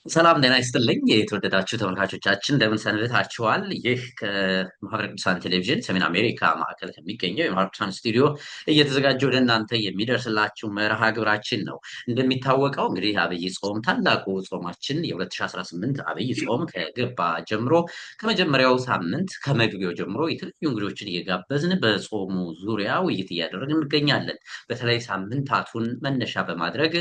ሰላም ጤና ይስጥልኝ የተወደዳችሁ ተመልካቾቻችን እንደምን ሰንብታችኋል? ይህ ከማህበረ ቅዱሳን ቴሌቪዥን ሰሜን አሜሪካ ማዕከል ከሚገኘው የማህበረ ቅዱሳን ስቱዲዮ እየተዘጋጀ ወደ እናንተ የሚደርስላችሁ መርሃ ግብራችን ነው። እንደሚታወቀው እንግዲህ አብይ ጾም ታላቁ ጾማችን የ2018 አብይ ጾም ከገባ ጀምሮ ከመጀመሪያው ሳምንት ከመግቢያው ጀምሮ የተለያዩ እንግዶችን እየጋበዝን በጾሙ ዙሪያ ውይይት እያደረግን እንገኛለን። በተለይ ሳምንታቱን መነሻ በማድረግ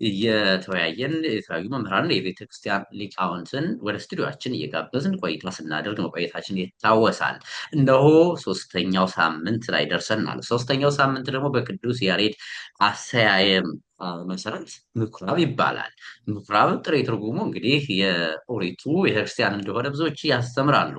እየተወያየን የተለያዩ መምህራን የቤተ ክርስቲያን ሊቃውንትን ወደ ስቱዲዮአችን እየጋበዝን ቆይታ ስናደርግ መቆየታችን ይታወሳል። እነሆ ሶስተኛው ሳምንት ላይ ደርሰናል። ሶስተኛው ሳምንት ደግሞ በቅዱስ ያሬድ አሰያየም መሰረት ምኩራብ ይባላል። ምኩራብ ጥሬ ትርጉሙ እንግዲህ የኦሪቱ ቤተክርስቲያን እንደሆነ ብዙዎች ያስተምራሉ።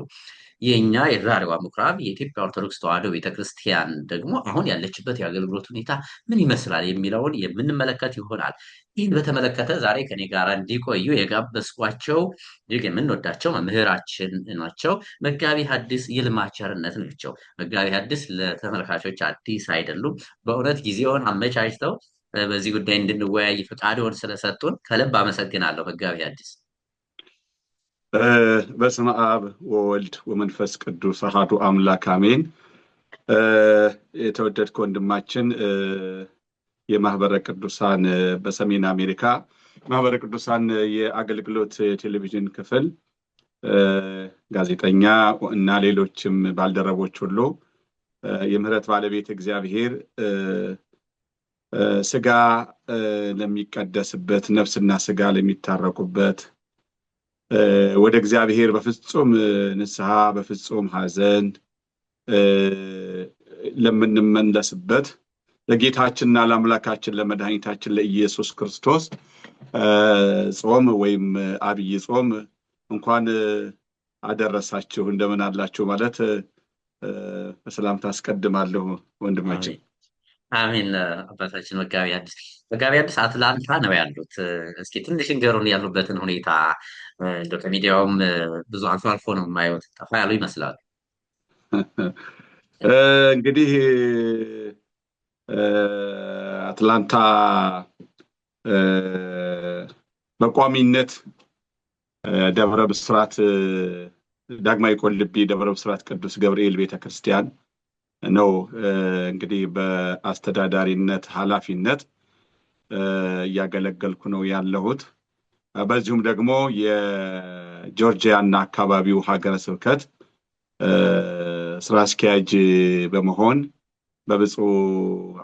የኛ የዛሬዋ ምኩራብ የኢትዮጵያ ኦርቶዶክስ ተዋሕዶ ቤተክርስቲያን ደግሞ አሁን ያለችበት የአገልግሎት ሁኔታ ምን ይመስላል የሚለውን የምንመለከት ይሆናል። ይህን በተመለከተ ዛሬ ከኔ ጋር እንዲቆዩ የጋበዝኳቸው እጅግ የምንወዳቸው መምህራችን ናቸው። መጋቢ ሐዲስ ይልማ ቸርነት ናቸው። መጋቢ ሐዲስ ለተመልካቾች አዲስ አይደሉም። በእውነት ጊዜውን አመቻችተው በዚህ ጉዳይ እንድንወያይ ፈቃድዎን ስለሰጡን ከልብ አመሰግናለሁ። መጋቢ ሐዲስ በስመ አብ ወወልድ ወመንፈስ ቅዱስ አሐዱ አምላክ አሜን። የተወደድክ ወንድማችን የማህበረ ቅዱሳን በሰሜን አሜሪካ ማህበረ ቅዱሳን የአገልግሎት ቴሌቪዥን ክፍል ጋዜጠኛ እና ሌሎችም ባልደረቦች ሁሉ የምህረት ባለቤት እግዚአብሔር ስጋ ለሚቀደስበት ነፍስና ስጋ ለሚታረቁበት ወደ እግዚአብሔር በፍጹም ንስሐ በፍጹም ሐዘን ለምንመለስበት ለጌታችንና ለአምላካችን ለመድኃኒታችን ለኢየሱስ ክርስቶስ ጾም ወይም አብይ ጾም እንኳን አደረሳችሁ እንደምን አላችሁ ማለት በሰላምታ አስቀድማለሁ ወንድማችን። አሜን። አባታችን መጋቢ ሐዲስ አትላንታ ነው ያሉት። እስኪ ትንሽ ንገሩን ያሉበትን ሁኔታ። እንደው ከሚዲያውም ብዙ አልፎ አልፎ ነው የማየው፣ ጠፋ ያሉ ይመስላሉ። እንግዲህ አትላንታ በቋሚነት ደብረ ብስራት ዳግማዊ ቆልቢ ደብረ ብስራት ቅዱስ ገብርኤል ቤተክርስቲያን ነው እንግዲህ በአስተዳዳሪነት ኃላፊነት እያገለገልኩ ነው ያለሁት። በዚሁም ደግሞ የጆርጂያ እና አካባቢው ሀገረ ስብከት ስራ አስኪያጅ በመሆን በብፁዕ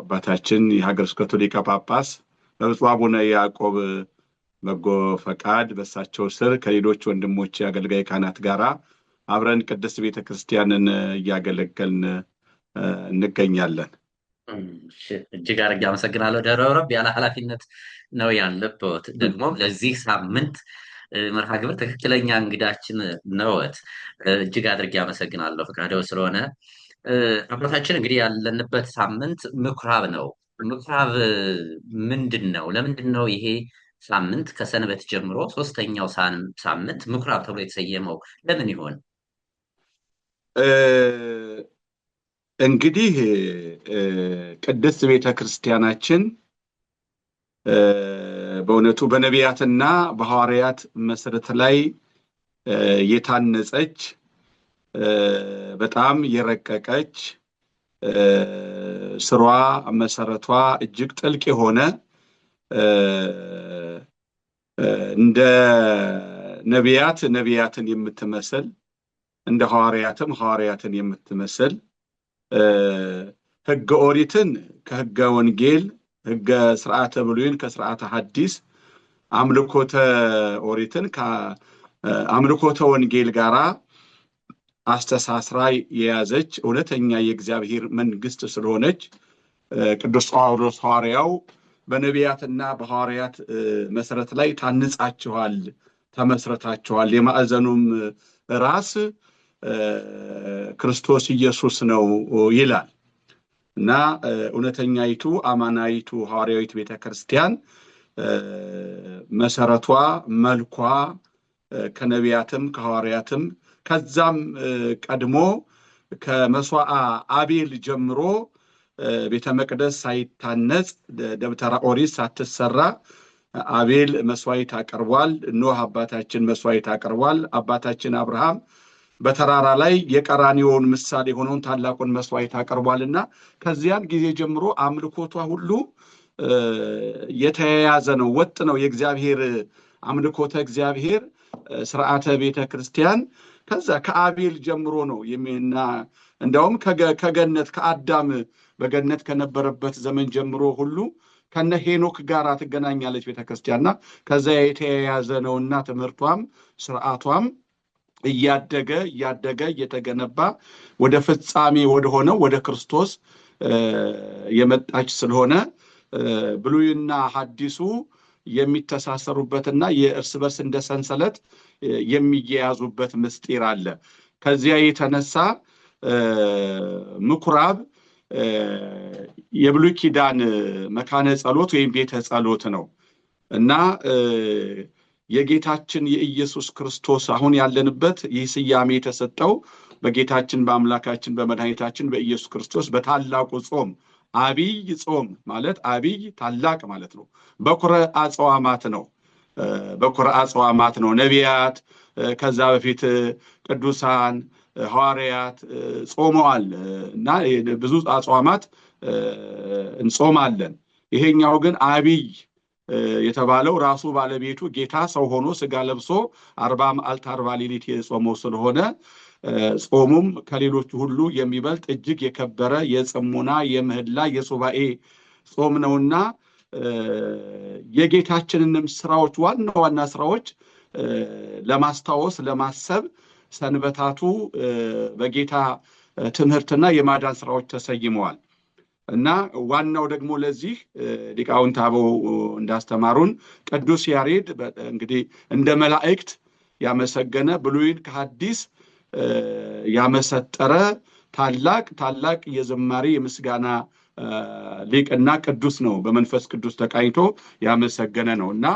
አባታችን የሀገረ ስብከቱ ሊቀ ጳጳስ በብፁዕ አቡነ ያዕቆብ በጎ ፈቃድ በሳቸው ስር ከሌሎች ወንድሞች አገልጋይ ካህናት ጋራ አብረን ቅድስት ቤተክርስቲያንን እያገለገልን እንገኛለን። እጅግ አድርጌ አመሰግናለሁ። ደረብ ያለ ኃላፊነት ነው ያለበት። ደግሞ ለዚህ ሳምንት መርሃ ግብር ትክክለኛ እንግዳችን ነዎት። እጅግ አድርጌ አመሰግናለሁ ፈቃደው ስለሆነ። አባታችን እንግዲህ ያለንበት ሳምንት ምኩራብ ነው። ምኩራብ ምንድን ነው? ለምንድን ነው ይሄ ሳምንት ከሰንበት ጀምሮ ሶስተኛው ሳምንት ምኩራብ ተብሎ የተሰየመው ለምን ይሆን? እንግዲህ ቅድስት ቤተክርስቲያናችን በእውነቱ በነቢያትና በሐዋርያት መሰረት ላይ የታነጸች በጣም የረቀቀች ስሯ መሰረቷ እጅግ ጥልቅ የሆነ እንደ ነቢያት ነቢያትን የምትመስል እንደ ሐዋርያትም ሐዋርያትን የምትመስል ሕገ ኦሪትን ከሕገ ወንጌል ሕገ ስርዓተ ብሉይን ከስርዓተ ሐዲስ አምልኮተ ኦሪትን ከአምልኮተ ወንጌል ጋራ አስተሳስራ የያዘች እውነተኛ የእግዚአብሔር መንግስት ስለሆነች ቅዱስ ጳውሎስ ሐዋርያው በነቢያትና በሐዋርያት መሰረት ላይ ታንጻችኋል፣ ተመስረታችኋል፣ የማዕዘኑም ራስ ክርስቶስ ኢየሱስ ነው ይላል እና እውነተኛይቱ አማናይቱ ሐዋርያዊት ቤተክርስቲያን መሰረቷ መልኳ ከነቢያትም ከሐዋርያትም ከዛም ቀድሞ ከመስዋዕተ አቤል ጀምሮ ቤተ መቅደስ ሳይታነጽ ደብተራ ኦሪት ሳትሰራ አቤል መስዋዕት አቀርቧል። ኖህ አባታችን መስዋዕት አቀርቧል። አባታችን አብርሃም በተራራ ላይ የቀራንዮውን ምሳሌ ሆነውን ታላቁን መስዋዕት አቀርቧልና ከዚያን ጊዜ ጀምሮ አምልኮቷ ሁሉ የተያያዘ ነው፣ ወጥ ነው። የእግዚአብሔር አምልኮተ እግዚአብሔር ስርዓተ ቤተ ክርስቲያን ከዛ ከአቤል ጀምሮ ነው የሚና እንደውም ከገነት ከአዳም በገነት ከነበረበት ዘመን ጀምሮ ሁሉ ከነ ሄኖክ ጋር ትገናኛለች ቤተክርስቲያንና ከዛ የተያያዘ ነውና ትምህርቷም ስርዓቷም እያደገ እየተገነባ ወደ ፍጻሜ ወደ ሆነው ወደ ክርስቶስ የመጣች ስለሆነ ብሉይና ሐዲሱ የሚተሳሰሩበትና የእርስ በርስ እንደ ሰንሰለት የሚያያዙበት ምስጢር አለ። ከዚያ የተነሳ ምኩራብ የብሉይ ኪዳን መካነ ጸሎት ወይም ቤተ ጸሎት ነው እና የጌታችን የኢየሱስ ክርስቶስ አሁን ያለንበት ይህ ስያሜ የተሰጠው በጌታችን በአምላካችን በመድኃኒታችን በኢየሱስ ክርስቶስ በታላቁ ጾም አብይ ጾም ማለት አብይ ታላቅ ማለት ነው። በኩረ አጽዋማት ነው። በኩረ አጽዋማት ነው። ነቢያት ከዛ በፊት ቅዱሳን ሐዋርያት ጾመዋል እና ብዙ አጽዋማት እንጾማለን። ይሄኛው ግን አብይ የተባለው ራሱ ባለቤቱ ጌታ ሰው ሆኖ ስጋ ለብሶ 40 መዓልት 40 ሌሊት የጾመው ስለሆነ ጾሙም ከሌሎቹ ሁሉ የሚበልጥ እጅግ የከበረ የጽሙና የምህላ የሱባኤ ጾም ነውና የጌታችንንም ስራዎች ዋና ዋና ስራዎች ለማስታወስ ለማሰብ ሰንበታቱ በጌታ ትምህርትና የማዳን ስራዎች ተሰይመዋል እና ዋናው ደግሞ ለዚህ ሊቃውንት አበው እንዳስተማሩን ቅዱስ ያሬድ እንግዲህ እንደ መላእክት ያመሰገነ ብሉይን ከሐዲስ ያመሰጠረ ታላቅ የዝማሬ የምስጋና ሊቅና ቅዱስ ነው። በመንፈስ ቅዱስ ተቃኝቶ ያመሰገነ ነውና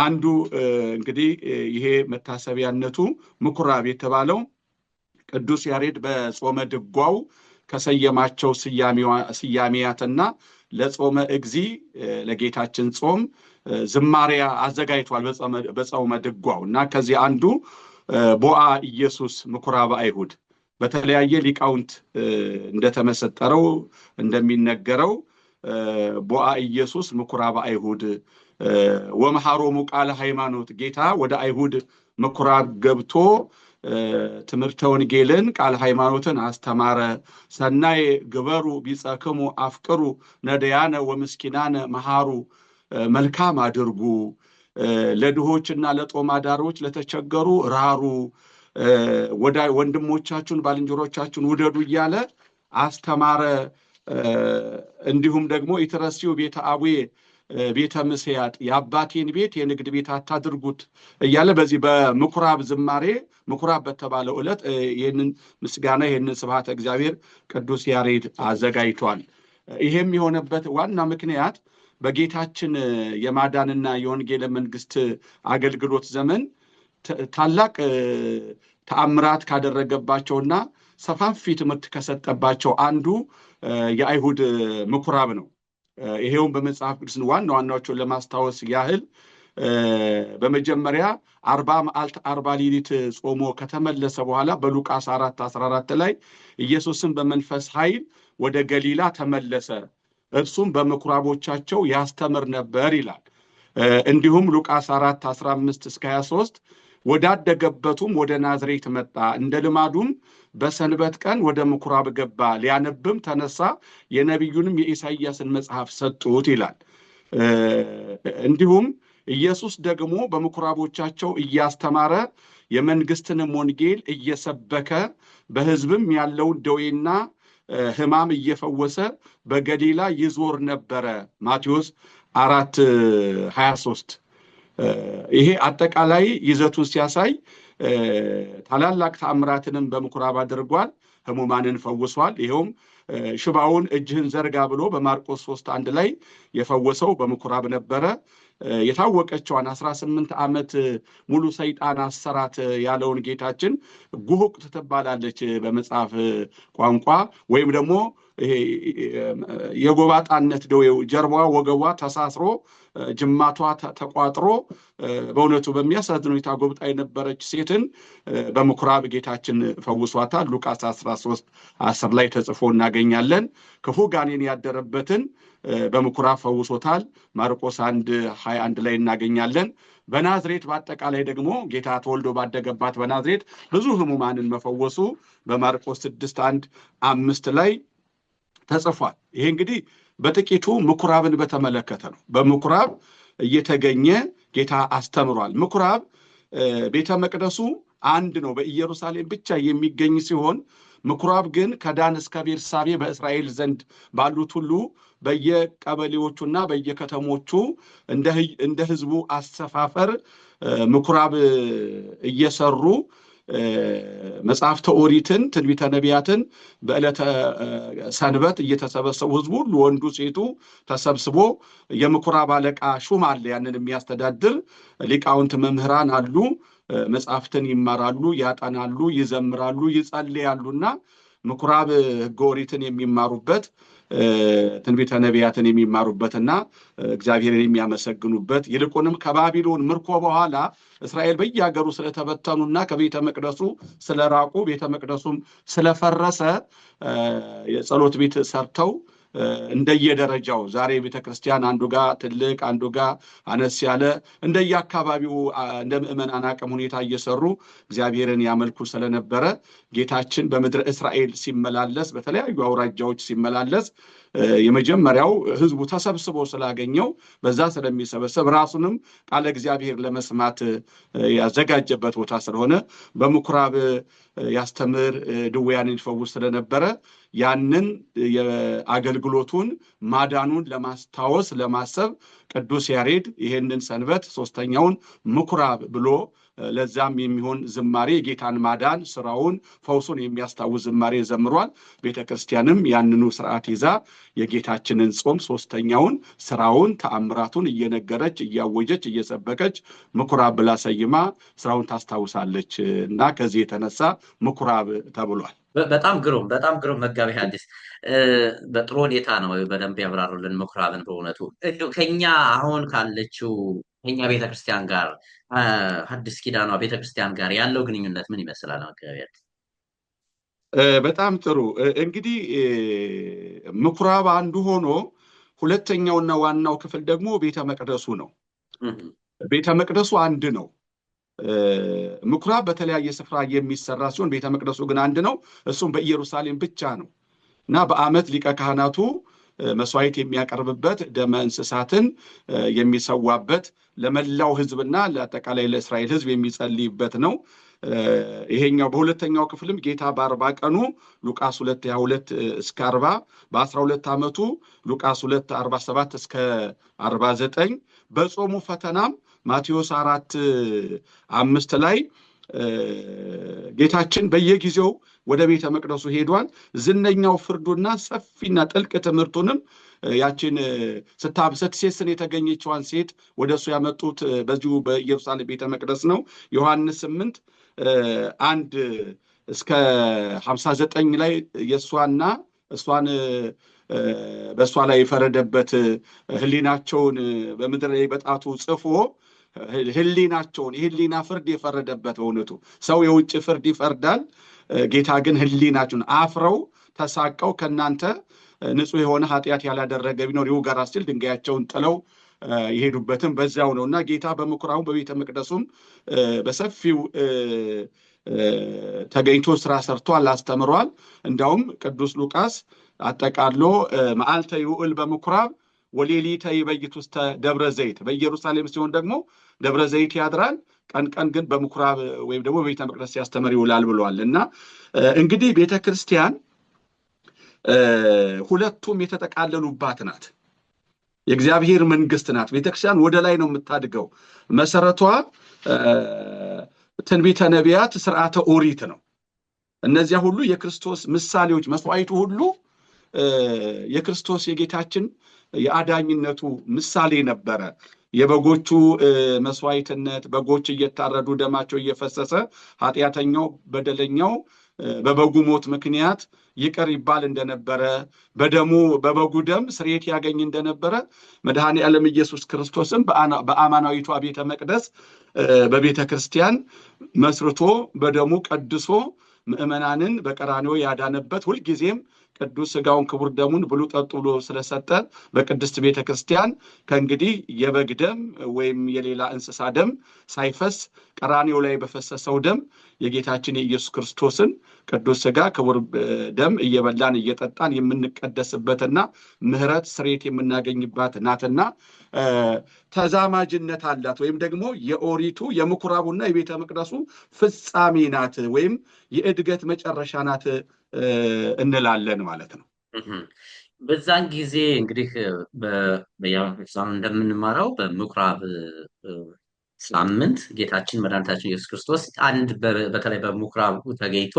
አንዱ እንግዲህ ይሄ መታሰቢያነቱ ምኩራብ የተባለው ቅዱስ ያሬድ በጾመ ድጓው ከሰየማቸው ስያሜያትና ለጾመ እግዚ ለጌታችን ጾም ዝማሬያ አዘጋጅቷል በጾመ ድጓው እና ከዚህ አንዱ ቦአ ኢየሱስ ምኩራብ አይሁድ በተለያየ ሊቃውንት እንደተመሰጠረው እንደሚነገረው ቦአ ኢየሱስ ምኩራብ አይሁድ ወመሐሮሙ ቃለ ሃይማኖት ጌታ ወደ አይሁድ ምኩራብ ገብቶ ትምህርተ ወንጌልን ቃል ሃይማኖትን አስተማረ። ሰናይ ግበሩ ቢጸክሙ አፍቅሩ ነዳያነ ወምስኪናነ መሐሩ መልካም አድርጉ ለድሆችና ለጦም አዳሪዎች ለተቸገሩ ራሩ ወንድሞቻችሁን ባልንጀሮቻችሁን ውደዱ እያለ አስተማረ። እንዲሁም ደግሞ ኢትረሲው ቤተ አቡዬ ቤተ ምስያጥ የአባቴን ቤት የንግድ ቤት አታድርጉት እያለ በዚህ በምኩራብ ዝማሬ ምኩራብ በተባለው ዕለት ይህንን ምስጋና ይህንን ስብሐተ እግዚአብሔር ቅዱስ ያሬድ አዘጋጅቷል። ይሄም የሆነበት ዋና ምክንያት በጌታችን የማዳንና የወንጌል መንግስት አገልግሎት ዘመን ታላቅ ተአምራት ካደረገባቸውና ሰፋፊ ትምህርት ከሰጠባቸው አንዱ የአይሁድ ምኩራብ ነው። ይሄውን በመጽሐፍ ቅዱስ ዋና ዋናዎቹን ለማስታወስ ያህል በመጀመሪያ 40 መዓልት 40 ሌሊት ጾሞ ከተመለሰ በኋላ በሉቃስ 4:14 ላይ ኢየሱስን በመንፈስ ኃይል ወደ ገሊላ ተመለሰ፣ እርሱም በምኩራቦቻቸው ያስተምር ነበር ይላል። እንዲሁም ሉቃስ 4:15-23 ወዳደገበቱም ወደ ናዝሬት መጣ፣ እንደ ልማዱም በሰንበት ቀን ወደ ምኩራብ ገባ፣ ሊያነብም ተነሳ፣ የነቢዩንም የኢሳይያስን መጽሐፍ ሰጡት ይላል። እንዲሁም ኢየሱስ ደግሞ በምኩራቦቻቸው እያስተማረ የመንግስትንም ወንጌል እየሰበከ በሕዝብም ያለውን ደዌና ሕማም እየፈወሰ በገሊላ ይዞር ነበረ። ማቴዎስ 4:23 ይሄ አጠቃላይ ይዘቱን ሲያሳይ ታላላቅ ተአምራትንም በምኩራብ አድርጓል። ሕሙማንን ፈውሷል። ይሄውም ሽባውን እጅህን ዘርጋ ብሎ በማርቆስ 3:1 ላይ የፈወሰው በምኩራብ ነበረ። የታወቀችዋን 18 ዓመት ሙሉ ሰይጣን አሰራት ያለውን ጌታችን ጉሁቅ ትባላለች በመጽሐፍ ቋንቋ ወይም ደግሞ የጎባጣነት ደዌው ጀርባዋ ወገቧ ተሳስሮ ጅማቷ ተቋጥሮ በእውነቱ በሚያሳዝን ሁኔታ ጎብጣ የነበረች ሴትን በምኩራብ ጌታችን ፈውሷታል። ሉቃስ 13:10 ላይ ተጽፎ እናገኛለን። ክፉ ጋኔን ያደረበትን በምኩራብ ፈውሶታል። ማርቆስ 1:21 ላይ እናገኛለን። በናዝሬት በአጠቃላይ ደግሞ ጌታ ተወልዶ ባደገባት በናዝሬት ብዙ ሕሙማንን መፈወሱ በማርቆስ 6:1-5 ላይ ተጽፏል። ይሄ እንግዲህ በጥቂቱ ምኩራብን በተመለከተ ነው። በምኩራብ እየተገኘ ጌታ አስተምሯል። ምኩራብ ቤተ መቅደሱ አንድ ነው፣ በኢየሩሳሌም ብቻ የሚገኝ ሲሆን ምኩራብ ግን ከዳን እስከ ቤርሳቤ በእስራኤል ዘንድ ባሉት ሁሉ በየቀበሌዎቹና በየከተሞቹ እንደ ሕዝቡ አሰፋፈር ምኩራብ እየሰሩ መጽሐፍተ ኦሪትን ትንቢተ ነቢያትን በዕለተ ሰንበት እየተሰበሰቡ ሕዝቡ ሁሉ ወንዱ ሴቱ ተሰብስቦ የምኩራብ አለቃ ሹም አለ፣ ያንን የሚያስተዳድር ሊቃውንት መምህራን አሉ። መጽሐፍትን ይማራሉ፣ ያጠናሉ፣ ይዘምራሉ፣ ይጸልያሉና ምኩራብ ሕገ ኦሪትን የሚማሩበት ትንቢተ ነቢያትን የሚማሩበትና እግዚአብሔርን የሚያመሰግኑበት ይልቁንም ከባቢሎን ምርኮ በኋላ እስራኤል በየሀገሩ ስለተበተኑና ከቤተ መቅደሱ ስለራቁ ቤተ መቅደሱም ስለፈረሰ የጸሎት ቤት ሰርተው እንደየደረጃው ዛሬ ቤተክርስቲያን አንዱ ጋር ትልቅ አንዱ ጋር አነስ ያለ እንደየአካባቢው እንደ ምዕመናን አቅም ሁኔታ እየሰሩ እግዚአብሔርን ያመልኩ ስለነበረ ጌታችን በምድረ እስራኤል ሲመላለስ በተለያዩ አውራጃዎች ሲመላለስ የመጀመሪያው ሕዝቡ ተሰብስቦ ስላገኘው በዛ ስለሚሰበሰብ ራሱንም ቃለ እግዚአብሔር ለመስማት ያዘጋጀበት ቦታ ስለሆነ በምኩራብ ያስተምር ድውያንን ይፈውስ ስለነበረ ያንን የአገልግሎቱን ማዳኑን ለማስታወስ ለማሰብ ቅዱስ ያሬድ ይሄንን ሰንበት ሶስተኛውን ምኩራብ ብሎ ለዛም የሚሆን ዝማሬ የጌታን ማዳን ስራውን ፈውሱን የሚያስታውስ ዝማሬ ዘምሯል። ቤተክርስቲያንም ያንኑ ስርዓት ይዛ የጌታችንን ጾም ሶስተኛውን ስራውን ተአምራቱን እየነገረች እያወጀች እየሰበከች ምኩራብ ብላ ሰይማ ስራውን ታስታውሳለች እና ከዚህ የተነሳ ምኩራብ ተብሏል። በጣም ግሩም መጋቤ ሐዲስ በጥሩ ሁኔታ ነው በደንብ ያብራሩልን ምኩራብን። በእውነቱ ከኛ አሁን ካለችው ከኛ ቤተክርስቲያን ጋር ሐዲስ ኪዳኗ ቤተክርስቲያን ጋር ያለው ግንኙነት ምን ይመስላል መጋቤ ሐዲስ? በጣም ጥሩ። እንግዲህ ምኩራብ አንዱ ሆኖ ሁለተኛውና ዋናው ክፍል ደግሞ ቤተ መቅደሱ ነው። ቤተ መቅደሱ አንድ ነው። ምኩራብ በተለያየ ስፍራ የሚሰራ ሲሆን ቤተ መቅደሱ ግን አንድ ነው። እሱም በኢየሩሳሌም ብቻ ነው እና በዓመት ሊቀ ካህናቱ መስዋዕት የሚያቀርብበት ደመ እንስሳትን የሚሰዋበት ለመላው ሕዝብና ለአጠቃላይ ለእስራኤል ሕዝብ የሚጸልይበት ነው። ይሄኛው በሁለተኛው ክፍልም ጌታ በ40 ቀኑ ሉቃስ 2:22-40 በ12 ዓመቱ ሉቃስ 2:47-49 በጾሙ ፈተናም ማቴዎስ 4:5 ላይ ጌታችን በየጊዜው ወደ ቤተ መቅደሱ ሄዷል። ዝነኛው ፍርዱና ሰፊና ጥልቅ ትምህርቱንም ያችን ስትሴስን የተገኘችዋን ሴት ወደሱ ያመጡት በዚሁ በኢየሩሳሌም ቤተ መቅደስ ነው። ዮሐንስ 8:1-59 ላይ የእሷን በእሷ ላይ የፈረደበት ህሊናቸውን በምድር ላይ በጣቱ ጽፎ ህሊናቸውን የህሊና ፍርድ የፈረደበት በእውነቱ ሰው የውጭ ፍርድ ይፈርዳል። ጌታ ግን ህሊናቸውን አፍረው ተሳቀው ከእናንተ ንጹሕ የሆነ ኃጢአት ያላደረገ ቢኖር ይውገራት ሲል ድንጋያቸውን ጥለው የሄዱበትም በዚያው ነው እና ጌታ በምኩራቡ በቤተ መቅደሱም በሰፊው ተገኝቶ ስራ ሰርቷል፣ አስተምሯል። እንዳውም ቅዱስ ሉቃስ አጠቃሎ መዓልተ ይውዕል በምኩራብ ወሌሊተ ይበይት ውስተ ደብረ ዘይት፣ በኢየሩሳሌም ሲሆን ደግሞ ደብረ ዘይት ያድራል፣ ቀን ቀን ግን በምኩራብ ወይም ደግሞ በቤተ መቅደስ ሲያስተምር ይውላል ብሏል። እና እንግዲህ ቤተ ክርስቲያን ሁለቱም የተጠቃለሉባት ናት። የእግዚአብሔር መንግስት ናት። ቤተክርስቲያን ወደ ላይ ነው የምታድገው። መሰረቷ ትንቢተ ነቢያት፣ ስርዓተ ኦሪት ነው። እነዚያ ሁሉ የክርስቶስ ምሳሌዎች፣ መስዋዕቱ ሁሉ የክርስቶስ የጌታችን የአዳኝነቱ ምሳሌ ነበረ። የበጎቹ መስዋዕትነት በጎች እየታረዱ ደማቸው እየፈሰሰ ኃጢአተኛው በደለኛው በበጉ ሞት ምክንያት ይቅር ይባል እንደነበረ በበጉ ደም ስርየት ያገኝ እንደነበረ መድኃኔ ዓለም ኢየሱስ ክርስቶስም በአማናዊቷ ቤተ መቅደስ በቤተ ክርስቲያን መስርቶ በደሙ ቀድሶ ምእመናንን በቀራንዮ ያዳነበት ሁልጊዜም ቅዱስ ሥጋውን ክቡር ደሙን ብሉ ጠጡ ብሎ ስለሰጠ በቅድስት ቤተ ክርስቲያን ከእንግዲህ የበግ ደም ወይም የሌላ እንስሳ ደም ሳይፈስ ቀራንዮ ላይ በፈሰሰው ደም የጌታችን የኢየሱስ ክርስቶስን ቅዱስ ሥጋ ክቡር ደም እየበላን እየጠጣን የምንቀደስበትና ምሕረት ስርየት የምናገኝባት ናትና ተዛማጅነት አላት። ወይም ደግሞ የኦሪቱ የምኩራቡና የቤተ መቅደሱ ፍጻሜ ናት፣ ወይም የእድገት መጨረሻ ናት እንላለን ማለት ነው። በዛን ጊዜ እንግዲህ በያም እንደምንማረው በምኩራብ ሳምንት ጌታችን መድኃኒታችን ኢየሱስ ክርስቶስ አንድ በተለይ በምኩራቡ ተገኝቶ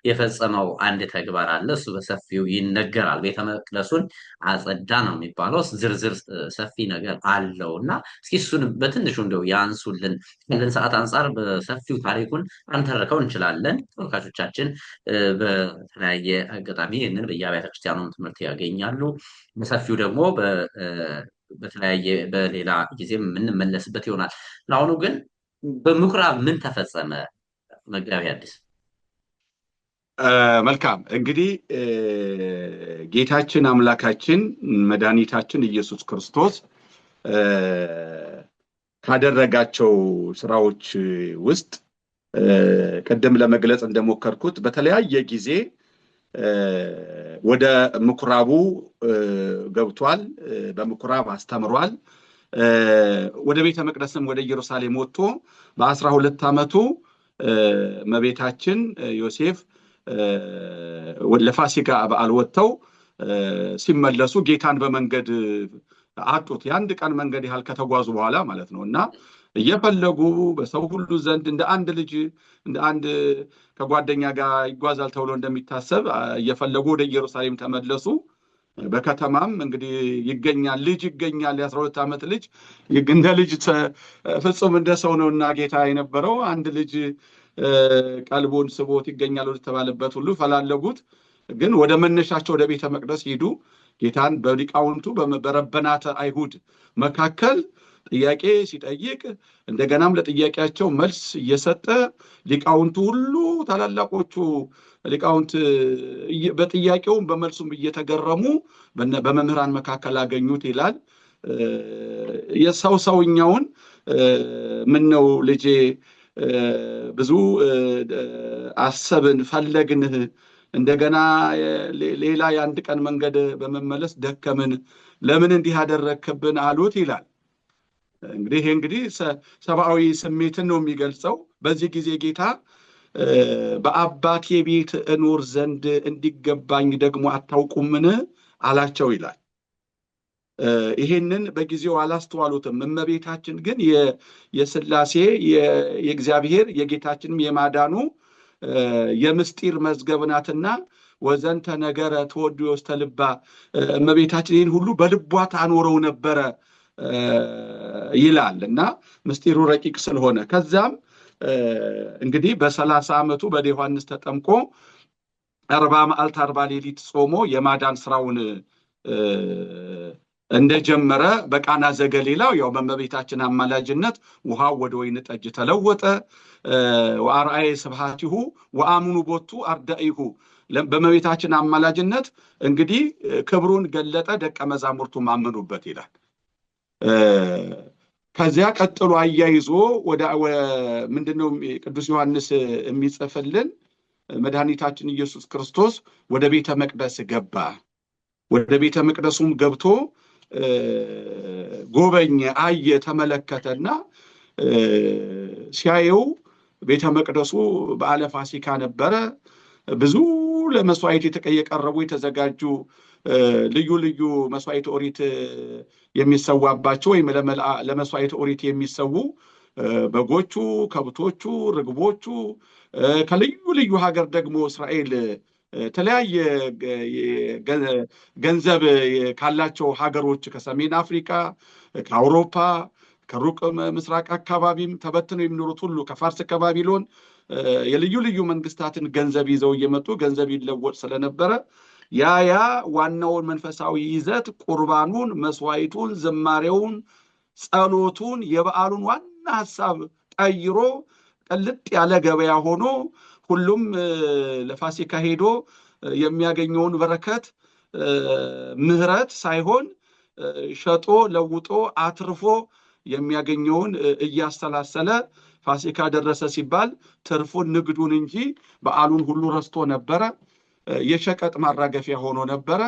የፈጸመው አንድ ተግባር አለ። እሱ በሰፊው ይነገራል። ቤተ መቅደሱን አጸዳ ነው የሚባለው። ዝርዝር ሰፊ ነገር አለው እና እስኪ እሱን በትንሹ እንደው ያንሱልን። ካለን ሰዓት አንጻር በሰፊው ታሪኩን አንተርከው እንችላለን። ተመልካቾቻችን በተለያየ አጋጣሚ ይህንን በየአብያተ ክርስቲያኑም ትምህርት ያገኛሉ። በሰፊው ደግሞ በተለያየ በሌላ ጊዜ የምንመለስበት ይሆናል። ለአሁኑ ግን በምኩራብ ምን ተፈጸመ? መጋቢ ሐዲስ። መልካም እንግዲህ ጌታችን አምላካችን መድኃኒታችን ኢየሱስ ክርስቶስ ካደረጋቸው ስራዎች ውስጥ ቀደም ለመግለጽ እንደሞከርኩት በተለያየ ጊዜ ወደ ምኩራቡ ገብቷል። በምኩራብ አስተምሯል። ወደ ቤተ መቅደስም ወደ ኢየሩሳሌም ወጥቶ በ12 ዓመቱ እመቤታችን ዮሴፍ ለፋሲካ በዓል ወጥተው ሲመለሱ ጌታን በመንገድ አጡት። የአንድ ቀን መንገድ ያህል ከተጓዙ በኋላ ማለት ነው እና እየፈለጉ በሰው ሁሉ ዘንድ እንደ አንድ ከጓደኛ ጋር ይጓዛል ተብሎ እንደሚታሰብ እየፈለጉ ወደ ኢየሩሳሌም ተመለሱ። በከተማም እንግዲህ ልጅ ይገኛል። የ12 ዓመት ልጅ እንደ ልጅ ፍጹም እንደ ሰው ነውና ጌታ የነበረው አንድ ልጅ ቀልቡን ስቦት ይገኛል ወደ ተባለበት ሁሉ ፈላለጉት። ግን ወደ መነሻቸው ወደ ቤተ መቅደስ ሄዱ። ጌታን በሊቃውንቱ በረበናተ አይሁድ መካከል ጥያቄ ሲጠይቅ እንደገናም ለጥያቄያቸው መልስ እየሰጠ ሊቃውንቱ ሁሉ ታላላቆቹ ሊቃውንት በጥያቄውም በመልሱም እየተገረሙ በመምህራን መካከል አገኙት ይላል። ሰውኛውን ምን ነው ልጄ ብዙ አሰብን ፈለግንህ፣ እንደገና ሌላ የአንድ ቀን መንገድ በመመለስ ደከምን፣ ለምን እንዲህ አደረክብን አሉት ይላል። እንግዲህ ሰብአዊ ስሜትን ነው የሚገልጸው። በዚህ ጊዜ ጌታ በአባቴ ቤት እኖር ዘንድ እንዲገባኝ ደግሞ አታውቁምን አላቸው ይላል። ይሄንን በጊዜው አላስተዋሉትም። እመቤታችን ግን የሥላሴ የእግዚአብሔር የጌታችንም የማዳኑ የምስጢር መዝገብ ናትና ወዘንተ ነገረ ተወድዮ ውስተ ልባ፣ እመቤታችን ይህን ሁሉ በልቧ ታኖረው ነበረ ይላል እና ምስጢሩ ረቂቅ ስለሆነ ከዛም እንግዲህ በ30 ዓመቱ በደ ዮሐንስ ተጠምቆ 40 መዓልት 40 ሌሊት ጾሞ የማዳን ስራውን እንደጀመረ በቃና ዘገሊላው ያው በእመቤታችን አማላጅነት ውሃው ወደ ወይን ጠጅ ተለወጠ። ወአርአየ ስብሐቲሁ ወአምኑ ቦቱ አርዳኢሁ፣ በእመቤታችን አማላጅነት እንግዲህ ክብሩን ገለጠ፣ ደቀ መዛሙርቱ አመኑበት ይላል። ከዚያ ቀጥሎ አያይዞ ምንድነው ቅዱስ ዮሐንስ የሚጽፍልን? መድኃኒታችን ኢየሱስ ክርስቶስ ወደ ቤተ መቅደስ ገባ። ወደ ቤተ መቅደሱም ገብቶ ጎበኘ፣ አየ፣ ተመለከተና ሲያየው ቤተ መቅደሱ በዓለ ፋሲካ ነበረ። ብዙ ለመስዋዕት የቀረቡ የተዘጋጁ ልዩ ልዩ መስዋዕት ኦሪት የሚሰዋባቸው ወይም ለመስዋዕት ኦሪት የሚሰዉ በጎቹ፣ ከብቶቹ፣ ርግቦቹ ከልዩ ልዩ ሀገር ደግሞ እስራኤል የተለያየ ገንዘብ ካላቸው ሀገሮች ከሰሜን አፍሪካ፣ ከአውሮፓ፣ ከሩቅ ምስራቅ አካባቢም ተበትነው የሚኖሩት ሁሉ ከፋርስ ከባቢሎን የልዩ ልዩ መንግስታትን ገንዘብ ይዘው እየመጡ ገንዘብ ይለወጥ ስለነበረ ያ ዋናውን መንፈሳዊ ይዘት ቁርባኑን፣ መስዋዕቱን፣ ዝማሬውን፣ ጸሎቱን የበዓሉን ዋና ሐሳብ ቀይሮ ቅልጥ ያለ ገበያ ሆኖ ሁሉም ለፋሲካ ሄዶ የሚያገኘውን በረከት ምህረት ሳይሆን ሸጦ ለውጦ አትርፎ የሚያገኘውን እያስተላሰለ ፋሲካ ደረሰ ሲባል ትርፉን ንግዱን እንጂ በዓሉን ሁሉ ረስቶ ነበረ። የሸቀጥ ማራገፊያ ሆኖ ነበረ።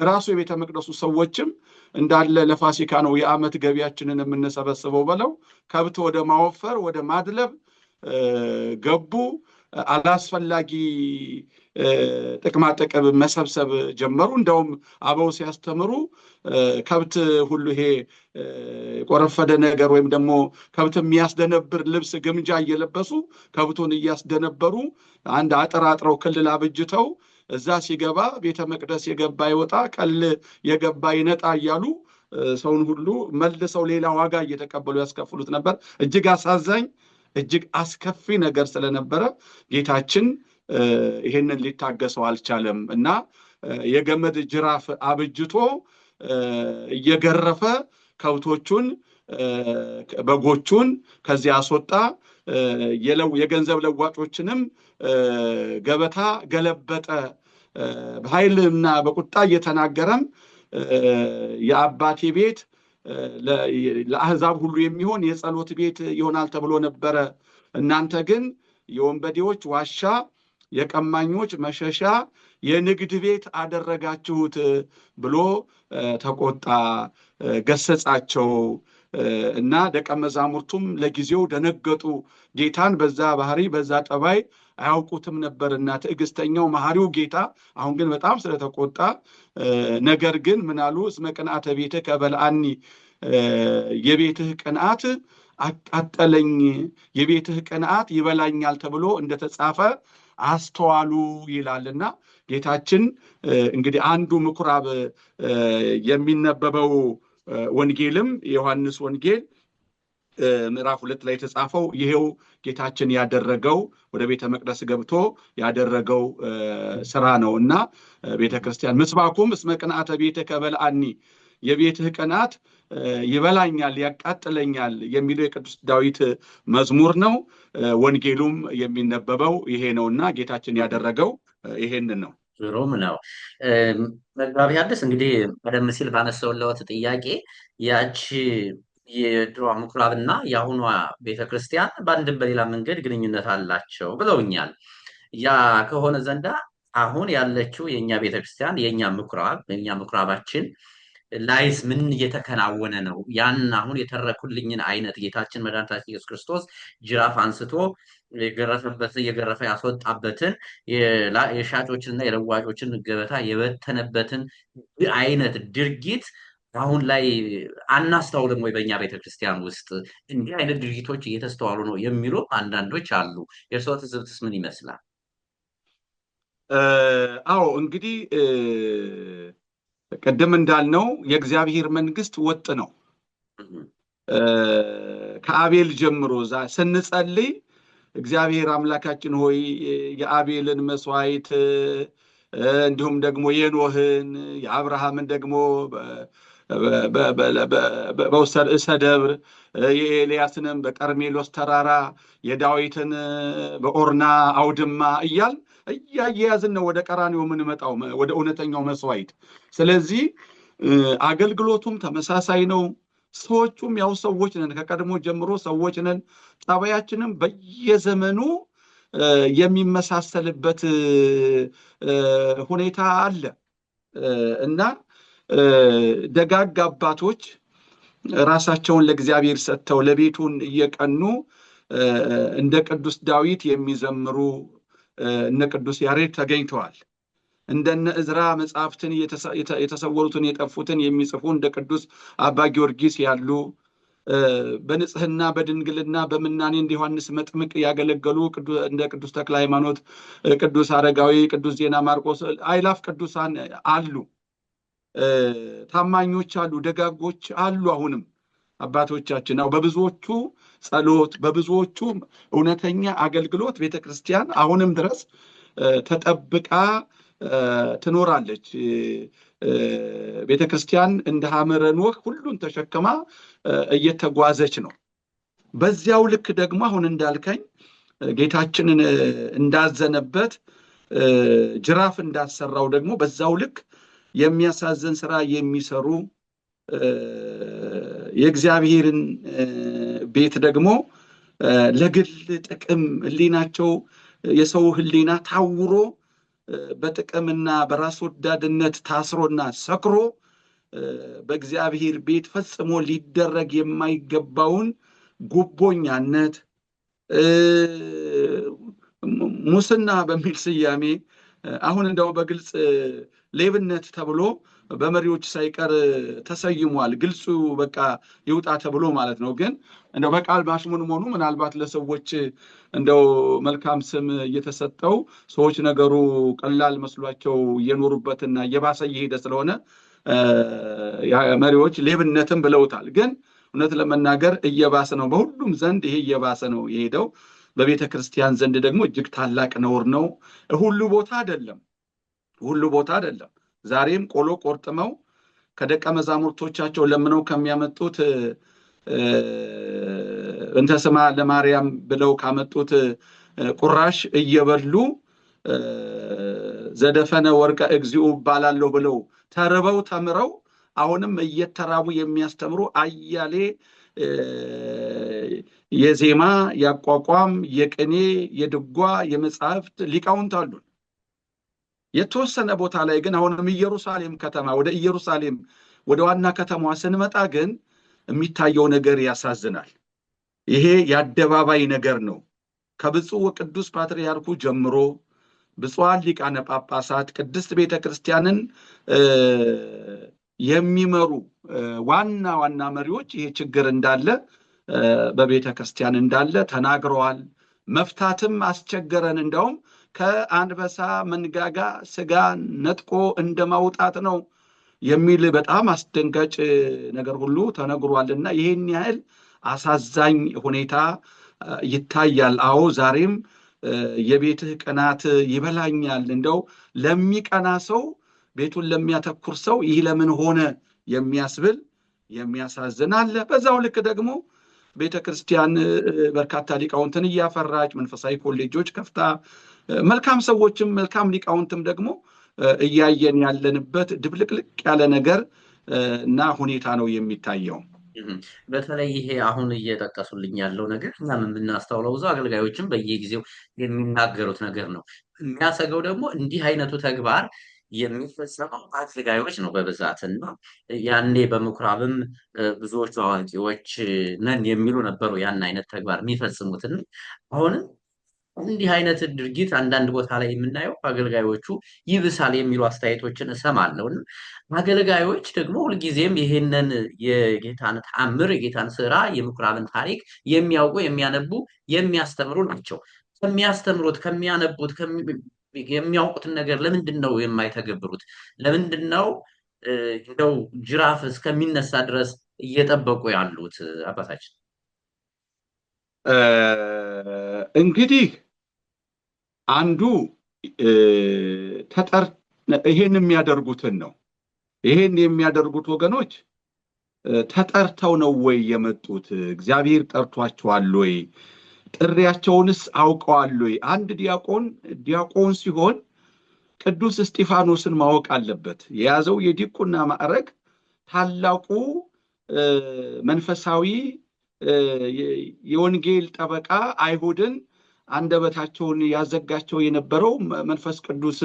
ራሱ የቤተ መቅደሱ ሰዎችም እንዳለ ለፋሲካ ነው የዓመት ገቢያችንን የምንሰበስበው ብለው ከብት ወደ ማወፈር ወደ ማድለብ ገቡ። አላስፈላጊ ጥቅማ ጥቅም መሰብሰብ ጀመሩ። እንደውም አበው ሲያስተምሩ ከብት ሁሉ ይሄ ቆረፈደ ነገር ወይም ደግሞ ከብት የሚያስደነብር ልብስ ግምጃ እየለበሱ ከብቱን እያስደነበሩ አንድ አጥራጥረው ክልል አብጅተው እዛ ሲገባ ቤተ መቅደስ የገባ ይወጣ ቀል የገባ ይነጣ እያሉ ሰውን ሁሉ መልሰው ሌላ ዋጋ እየተቀበሉ ያስከፍሉት ነበር። እጅግ አሳዛኝ እጅግ አስከፊ ነገር ስለነበረ ጌታችን ይሄንን ሊታገሰው አልቻለም እና የገመድ ጅራፍ አብጅቶ እየገረፈ ከብቶቹን በጎቹን ከዚያ አስወጣ። የገንዘብ ለዋጮችንም ገበታ ገለበጠ። በኃይልና በቁጣ እየተናገረም የአባቴ ቤት ለአሕዛብ ሁሉ የሚሆን የጸሎት ቤት ይሆናል ተብሎ ነበረ፣ እናንተ ግን የወንበዴዎች ዋሻ፣ የቀማኞች መሸሻ፣ የንግድ ቤት አደረጋችሁት ብሎ ተቆጣ፣ ገሰጻቸው እና ደቀ መዛሙርቱም ለጊዜው ደነገጡ። ጌታን በዛ ባህሪ በዛ ጠባይ አያውቁትም ነበርና ትዕግስተኛው መሐሪው ጌታ አሁን ግን በጣም ስለተቆጣ ነገር ግን ምናሉ እስመ ቅንዓተ ቤትከ በልዐኒ፣ የቤትህ ቅንዓት አቃጠለኝ፣ የቤትህ ቅንዓት ይበላኛል ተብሎ እንደተጻፈ አስተዋሉ ይላልና ጌታችን እንግዲህ አንዱ ምኩራብ የሚነበበው ወንጌልም የዮሐንስ ወንጌል ምዕራፍ 2 ላይ የተጻፈው ይሄው ጌታችን ያደረገው ወደ ቤተ መቅደስ ገብቶ ያደረገው ስራ ነውና ቤተክርስቲያን ምስባኩም እስመ ቅንዓተ ቤትከ በልዐኒ፣ የቤትህ ቅንዓት ይበላኛል ያቃጥለኛል የሚለው የቅዱስ ዳዊት መዝሙር ነው። ወንጌሉም የሚነበበው ይሄ ነውና ጌታችን ያደረገው ይሄንን ነው። ግሩም ነው። መጋቢ ሐዲስ እንግዲህ ቀደም ሲል ባነሳሁልዎት ጥያቄ ያቺ የድሮ ምኩራብና የአሁኗ ቤተክርስቲያን በአንድም በሌላ መንገድ ግንኙነት አላቸው ብለውኛል። ያ ከሆነ ዘንዳ አሁን ያለችው የኛ ቤተክርስቲያን የኛ ምኩራባችን ላይስ ምን እየተከናወነ ነው? ያን አሁን የተረኩልኝን አይነት ጌታችን መድኃኒታችን ኢየሱስ ክርስቶስ ጅራፍ አንስቶ እየገረፈ ያስወጣበትን የሻጮችንና የለዋጮችን ገበታ የበተነበትን አይነት ድርጊት አሁን ላይ አናስተውልም ወይ? በእኛ ቤተክርስቲያን ውስጥ እንዲህ አይነት ድርጊቶች እየተስተዋሉ ነው የሚሉ አንዳንዶች አሉ። የእርስዎ ትዝብትስ ምን ይመስላል? አዎ እንግዲህ ቅድም እንዳልነው የእግዚአብሔር መንግስት ወጥ ነው። ከአቤል ጀምሮ ስንጸልይ እግዚአብሔር አምላካችን ሆይ የአቤልን መስዋዕት እንዲሁም ደግሞ የኖህን የአብርሃምን ደግሞ በውስተ ርእሰ ደብር የኤልያስንም በቀርሜሎስ ተራራ የዳዊትን በኦርና አውድማ እያያዝን ነው ወደ ቀራንዮ የምንመጣው ወደ እውነተኛው መስዋዕት። ስለዚህ አገልግሎቱም ተመሳሳይ ነው። ሰዎቹም ያው ሰዎች ነን፣ ከቀድሞ ጀምሮ ሰዎች ነን። ጠባያችንም በየዘመኑ የሚመሳሰልበት ሁኔታ አለ እና ደጋግ አባቶች ራሳቸውን ለእግዚአብሔር ሰጥተው ለቤቱን እየቀኑ እንደ ቅዱስ ዳዊት የሚዘምሩ እነ ቅዱስ ያሬድ ተገኝተዋል። እንደነ እዝራ መጽሐፍትን የተሰወሩትን የጠፉትን የሚጽፉ እንደ ቅዱስ አባ ጊዮርጊስ ያሉ በንጽህና በድንግልና በምናኔ እንደ ዮሐንስ መጥምቅ ያገለገሉ እንደ ቅዱስ ተክለ ሃይማኖት፣ ቅዱስ አረጋዊ፣ ቅዱስ ዜና ማርቆስ አይላፍ ቅዱሳን አሉ። ታማኞች አሉ፣ ደጋጎች አሉ። አሁንም አባቶቻችን ነው። በብዙዎቹ ጸሎት፣ በብዙዎቹ እውነተኛ አገልግሎት ቤተክርስቲያን አሁንም ድረስ ተጠብቃ ትኖራለች። ቤተክርስቲያን እንደ ሐመረ ኖህ ሁሉን ተሸክማ እየተጓዘች ነው። በዚያው ልክ ደግሞ አሁን እንዳልከኝ ጌታችንን እንዳዘነበት ጅራፍ እንዳሰራው ደግሞ በዛው ልክ የሚያሳዝን ስራ የሚሰሩ የእግዚአብሔርን ቤት ደግሞ ለግል ጥቅም ህሊናቸው የሰው ህሊና ታውሮ በጥቅምና በራስ ወዳድነት ታስሮና ሰክሮ በእግዚአብሔር ቤት ፈጽሞ ሊደረግ የማይገባውን ጉቦኛነት፣ ሙስና በሚል ስያሜ አሁን እንደው በግልጽ ሌብነት ተብሎ በመሪዎች ሳይቀር ተሰይሟል። ግልጹ በቃ ይውጣ ተብሎ ማለት ነው። ግን እንደው በቃል ማሽሞንሞኑ ምናልባት ለሰዎች እንደው መልካም ስም እየተሰጠው ሰዎች ነገሩ ቀላል መስሏቸው እየኖሩበትና እየባሰ እየሄደ ስለሆነ መሪዎች ሌብነትም ብለውታል። ግን እውነት ለመናገር እየባሰ ነው። በሁሉም ዘንድ ይሄ እየባሰ ነው የሄደው። በቤተ ክርስቲያን ዘንድ ደግሞ እጅግ ታላቅ ነውር ነው። ሁሉ ቦታ አይደለም። ዛሬም ቆሎ ቆርጥመው ከደቀ መዛሙርቶቻቸው ለምነው ከሚያመጡት እንተ ስማ ለማርያም ብለው ካመጡት ቁራሽ እየበሉ ዘደፈነ ወርቀ እግዚኦ ባላለሁ ብለው ተርበው ተምረው አሁንም እየተራቡ የሚያስተምሩ አያሌ የዜማ ያቋቋም የቅኔ የድጓ የመጽሐፍት ሊቃውንት አሉን። የተወሰነ ቦታ ላይ ግን አሁንም ኢየሩሳሌም ከተማ ወደ ዋና ከተማዋ ስንመጣ ግን የሚታየው ነገር ያሳዝናል። ይሄ የአደባባይ ነገር ነው። ከብፁዕ ወቅዱስ ፓትርያርኩ ጀምሮ ብፁዓን ሊቃነ ጳጳሳት ቅድስት ቤተክርስቲያንን የሚመሩ ዋና መሪዎች ይሄ ችግር እንዳለ በቤተክርስቲያን እንዳለ ተናግረዋል። መፍታትም አስቸገረን፣ እንደውም ከአንበሳ መንጋጋ ስጋ ነጥቆ እንደማውጣት ነው የሚል በጣም አስደንጋጭ ነገር ሁሉ ተነግሯልና ይሄን ያህል አሳዛኝ ሁኔታ ይታያል። አዎ ዛሬም የቤትህ ቅናት ይበላኛል፣ እንደው ለሚቀና ሰው ቤቱን ለሚያተኩር ሰው ይህ ለምን ሆነ የሚያስብል የሚያሳዝን አለ። በዛው ልክ ደግሞ ቤተክርስቲያን በርካታ ሊቃውንትን እያፈራች መንፈሳዊ ኮሌጆች ከፍታ መልካም ሰዎችም መልካም ሊቃውንትም ደግሞ እያየን ያለንበት ድብልቅልቅ ያለ ነገር እና ሁኔታ ነው የሚታየው። በተለይ ይሄ አሁን እየጠቀሱልኝ ያለው ነገር እኛም የምናስተውለው ብዙ አገልጋዮችም በየጊዜው የሚናገሩት ነገር ነው። የሚያሰገው ደግሞ እንዲህ አይነቱ ተግባር የሚፈጸመው አገልጋዮች ነው በብዛት እና ያኔ በምኩራብም ብዙዎቹ አዋቂዎች ነን የሚሉ ነበሩ ያን አይነት ተግባር የሚፈጽሙትን። አሁንም እንዲህ አይነት ድርጊት አንዳንድ ቦታ ላይ የምናየው አገልጋዮቹ ይብሳል የሚሉ አስተያየቶችን እሰማለሁ። እና አገልጋዮች ደግሞ ሁልጊዜም ይህንን የጌታን ተአምር የጌታን ስራ የምኩራብን ታሪክ የሚያውቁ የሚያነቡ የሚያስተምሩ ናቸው። ከሚያስተምሩት ከሚያነቡት የሚያውቁትን ነገር ለምንድን ነው የማይተገብሩት? ለምንድን ነው እንደው ጅራፍ እስከሚነሳ ድረስ እየጠበቁ ያሉት? አባታችን እንግዲህ አንዱ ይሄን የሚያደርጉትን ነው። ይሄን የሚያደርጉት ወገኖች ተጠርተው ነው ወይ የመጡት? እግዚአብሔር ጠርቷቸዋል ወይ? ጥሪያቸውንስ አውቀዋል ወይ? አንድ ዲያቆን ሲሆን ቅዱስ እስጢፋኖስን ማወቅ አለበት። የያዘው የዲቁና ማዕረግ ታላቁ መንፈሳዊ የወንጌል ጠበቃ አይሁድን አንደበታቸውን ያዘጋቸው የነበረው መንፈስ ቅዱስ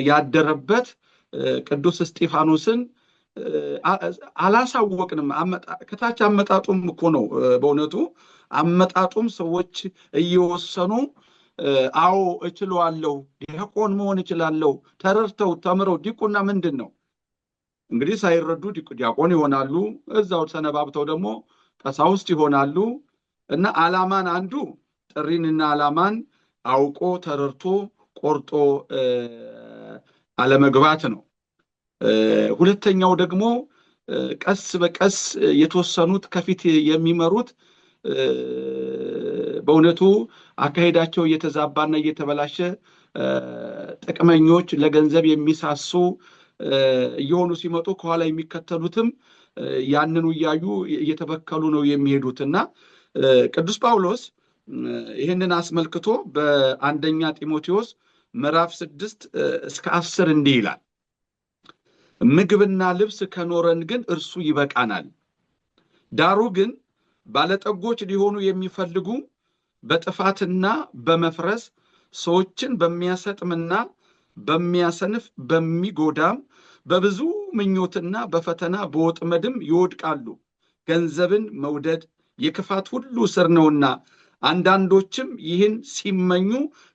ያደረበት ቅዱስ እስጢፋኖስን አላሳወቅንም። ከታች አመጣጡም እኮ ነው በእውነቱ አመጣጡም ሰዎች እየወሰኑ አዎ እችላለሁ፣ ዲያቆን መሆን እችላለሁ፣ ተረድተው ተምረው ዲቁና ምንድን ነው እንግዲህ ሳይረዱ ዲያቆን ይሆናሉ። እዛው ሰነባብተው ደግሞ ቀሳውስት ይሆናሉ። እና ዓላማን አንዱ ጥሪንና ዓላማን አውቆ ተረድቶ ቆርጦ አለመግባት ነው። ሁለተኛው ደግሞ ቀስ በቀስ የተወሰኑት ከፊት የሚመሩት በእውነቱ አካሄዳቸው እየተዛባና እየተበላሸ ጥቅመኞች፣ ለገንዘብ የሚሳሱ እየሆኑ ሲመጡ ከኋላ የሚከተሉትም ያንኑ እያዩ እየተበከሉ ነው የሚሄዱትና ቅዱስ ጳውሎስ ይህንን አስመልክቶ በአንደኛ ጢሞቴዎስ ምዕራፍ 6-10 እንዲህ ይላል፣ ምግብና ልብስ ከኖረን ግን እርሱ ይበቃናል። ዳሩ ግን ባለጠጎች ሊሆኑ የሚፈልጉ በጥፋትና በመፍረስ ሰዎችን በሚያሰጥምና በሚያሰንፍ በሚጎዳም በብዙ ምኞትና በፈተና በወጥመድም ይወድቃሉ። ገንዘብን መውደድ የክፋት ሁሉ ስር ነውና አንዳንዶችም ይህን ሲመኙ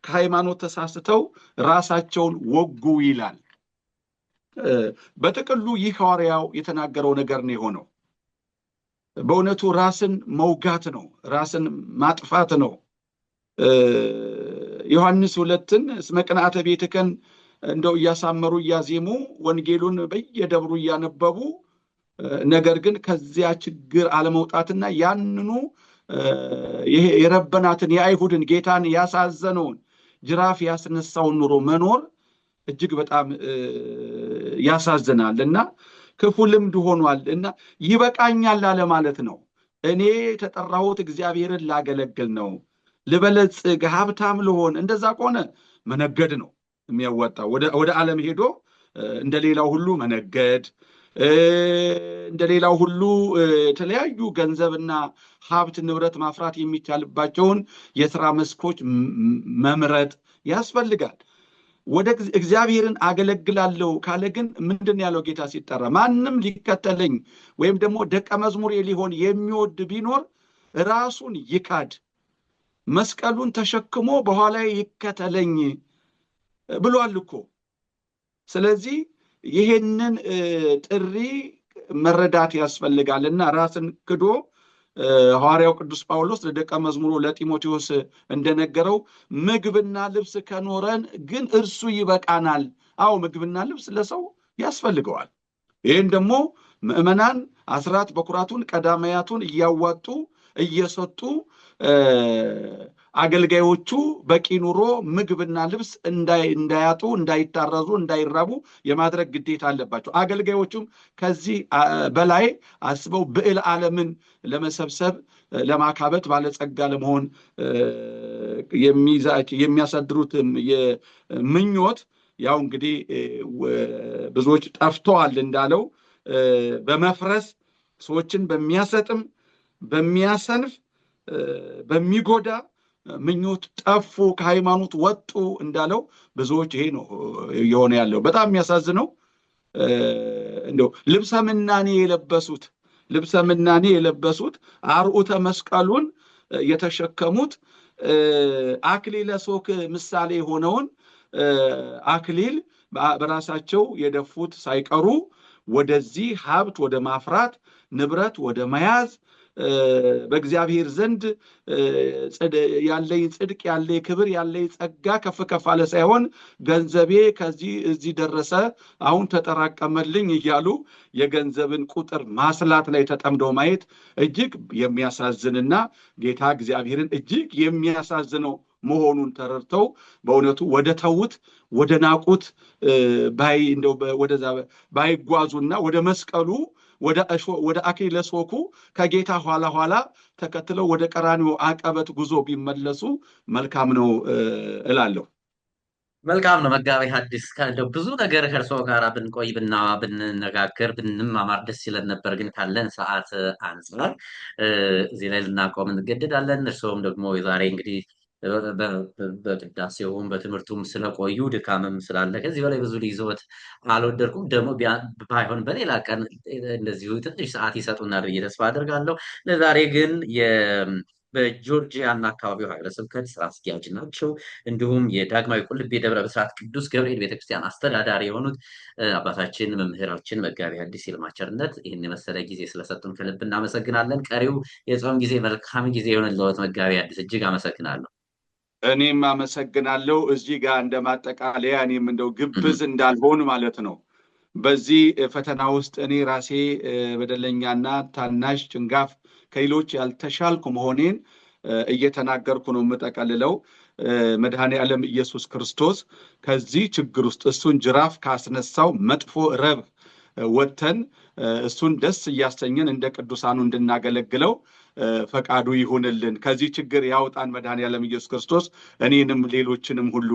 ከሃይማኖት ተሳስተው ራሳቸውን ወጉ ይላል። በጥቅሉ ይህ ሐዋርያው የተናገረው ነገር ነው የሆነው። በእውነቱ ራስን መውጋት ነው፣ ራስን ማጥፋት ነው። ዮሐንስ 2ን እስመ ቅንዓተ ቤትከን እንደው እያሳመሩ እያዜሙ ወንጌሉን በየደብሩ እያነበቡ ነገር ግን ከዚያ ችግር አለመውጣትና ያንኑ ይሄ የረበናትን የአይሁድን ጌታን ያሳዘነውን ጅራፍ ያስነሳውን ኑሮ መኖር እጅግ በጣም ያሳዝናል እና ክፉ ልምድ ሆኗል እና ይበቃኛል አለ ማለት ነው። እኔ የተጠራሁት እግዚአብሔርን ላገለግል ነው፣ ልበለጽግ፣ ሀብታም ልሆን። እንደዛ ከሆነ መነገድ ነው የሚያወጣው። ወደ ዓለም ሄዶ እንደሌላው ሁሉ መነገድ፣ እንደሌላው ሁሉ የተለያዩ ገንዘብና ሀብት ንብረት ማፍራት የሚቻልባቸውን የሥራ መስኮች መምረጥ ያስፈልጋል። ወደ እግዚአብሔርን አገለግላለሁ ካለ ግን ምንድን ያለው ጌታ ሲጠራ? ማንም ሊከተለኝ ወይም ደግሞ ደቀ መዝሙሬ ሊሆን የሚወድ ቢኖር ራሱን ይካድ፣ መስቀሉን ተሸክሞ በኋላ ይከተለኝ ብሏል እኮ። ስለዚህ ይሄንን ጥሪ መረዳት ያስፈልጋልና ራስን ክዶ ሐዋርያው ቅዱስ ጳውሎስ ለደቀ መዝሙሩ ለጢሞቴዎስ እንደነገረው ምግብና ልብስ ከኖረን ግን እርሱ ይበቃናል። አዎ ምግብና ልብስ ለሰው ያስፈልገዋል። ይህን ደግሞ ምዕመናን አስራት በኩራቱን ቀዳማያቱን እያዋጡ እየሰጡ አገልጋዮቹ በቂ ኑሮ ምግብና ልብስ እንዳያጡ፣ እንዳይታረዙ፣ እንዳይራቡ የማድረግ ግዴታ አለባቸው። አገልጋዮቹም ከዚህ በላይ አስበው ብዕል ዓለምን ለመሰብሰብ ለማካበት ባለጸጋ ለመሆን የሚያሳድሩት ምኞት ያው እንግዲህ ብዙዎች ጠፍተዋል እንዳለው በመፍረስ ሰዎችን በሚያሰጥም በሚያሰንፍ በሚጎዳ ምኞት ጠፉ፣ ከሃይማኖት ወጡ እንዳለው ብዙዎች ይሄ ነው የሆነ ያለው። በጣም የሚያሳዝነው እንደው ልብሰ ምናኔ የለበሱት አርዑተ መስቀሉን የተሸከሙት አክሊለ ሦክ ምሳሌ የሆነውን አክሊል በራሳቸው የደፉት ሳይቀሩ ወደዚህ ሀብት ወደ ማፍራት ንብረት ወደ መያዝ በእግዚአብሔር ዘንድ ያለኝ ጽድቅ ያለኝ ክብር ያለኝ ጸጋ ከፍ ከፍ አለ ሳይሆን ገንዘቤ ከዚህ እዚህ ደረሰ አሁን ተጠራቀመልኝ እያሉ የገንዘብን ቁጥር ማስላት ላይ ተጠምደው ማየት እጅግ የሚያሳዝንና ጌታ እግዚአብሔርን እጅግ የሚያሳዝነው መሆኑን ተረድተው በእውነቱ ወደ ተውት ወደ ናቁት ወደዛ ባይጓዙና ወደ መስቀሉ ወደ አክሊለ ሦኩ ከጌታ ኋላ ተከትለው ወደ ቀራንዮ አቀበት ጉዞ ቢመለሱ መልካም ነው እላለሁ። መልካም ነው። መጋቤ ሐዲስ ካለው ብዙ ነገር ከእርስዎ ጋር ብንቆይ ብንነጋገር ብንማማር ደስ ይለን ነበር፣ ግን ካለን ሰዓት አንጻር እዚህ ላይ ልናቆም እንገደዳለን። እርስዎም ደግሞ የዛሬ እንግዲህ በቅዳሴውም በትምህርቱም ስለቆዩ ድካምም ስላለ ከዚህ በላይ ብዙ ሊይዘዎት አልወደድኩም። ደግሞ ባይሆን በሌላ ቀን እንደዚሁ ትንሽ ሰዓት ይሰጡናል ብዬ ተስፋ አደርጋለሁ። ለዛሬ ግን በጆርጂያና አካባቢው ሀገረ ስብከት ስራ አስኪያጅ ናቸው። እንዲሁም የዳግማዊ ቁልቢ ደብረ ብስራት ቅዱስ ገብርኤል ቤተክርስቲያን አስተዳዳሪ የሆኑት አባታችን መምህራችን መጋቤ ሐዲስ ይልማ ቸርነት ይህን የመሰለ ጊዜ ስለሰጡን ከልብ እናመሰግናለን። ቀሪው የጾም ጊዜ መልካም ጊዜ የሆነልዎት መጋቤ ሐዲስ እጅግ አመሰግናለሁ። እኔም አመሰግናለሁ። እዚህ ጋር እንደማጠቃለያ እኔም እንደው ግብዝ እንዳልሆን ማለት ነው። በዚህ ፈተና ውስጥ እኔ ራሴ በደለኛና ታናሽ ጭንጋፍ ከሌሎች ያልተሻልኩ መሆኔን እየተናገርኩ ነው የምጠቀልለው። መድኃኔ ዓለም ኢየሱስ ክርስቶስ ከዚህ ችግር ውስጥ እሱን ጅራፍ ካስነሳው መጥፎ ረብ ወጥተን እሱን ደስ እያሰኘን እንደ ቅዱሳኑ እንድናገለግለው ፈቃዱ ይሁንልን። ከዚህ ችግር ያውጣን መድኃኔ ዓለም ኢየሱስ ክርስቶስ እኔንም ሌሎችንም ሁሉ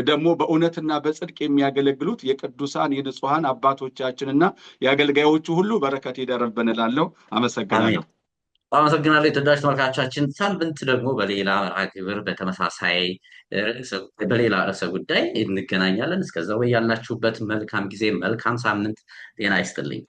ደግሞ በእውነትና በጽድቅ የሚያገለግሉት የቅዱሳን የንጹሐን አባቶቻችንና የአገልጋዮቹ ሁሉ በረከት ይደረብን እላለሁ። አመሰግናለሁ። አመሰግናለሁ። የተወዳጅ ተመልካቾቻችን፣ ሳምንት ደግሞ በሌላ መርሃ ግብር በሌላ ርዕሰ ጉዳይ እንገናኛለን። እስከዛው ያላችሁበት መልካም ጊዜ፣ መልካም ሳምንት። ጤና ይስጥልኝ።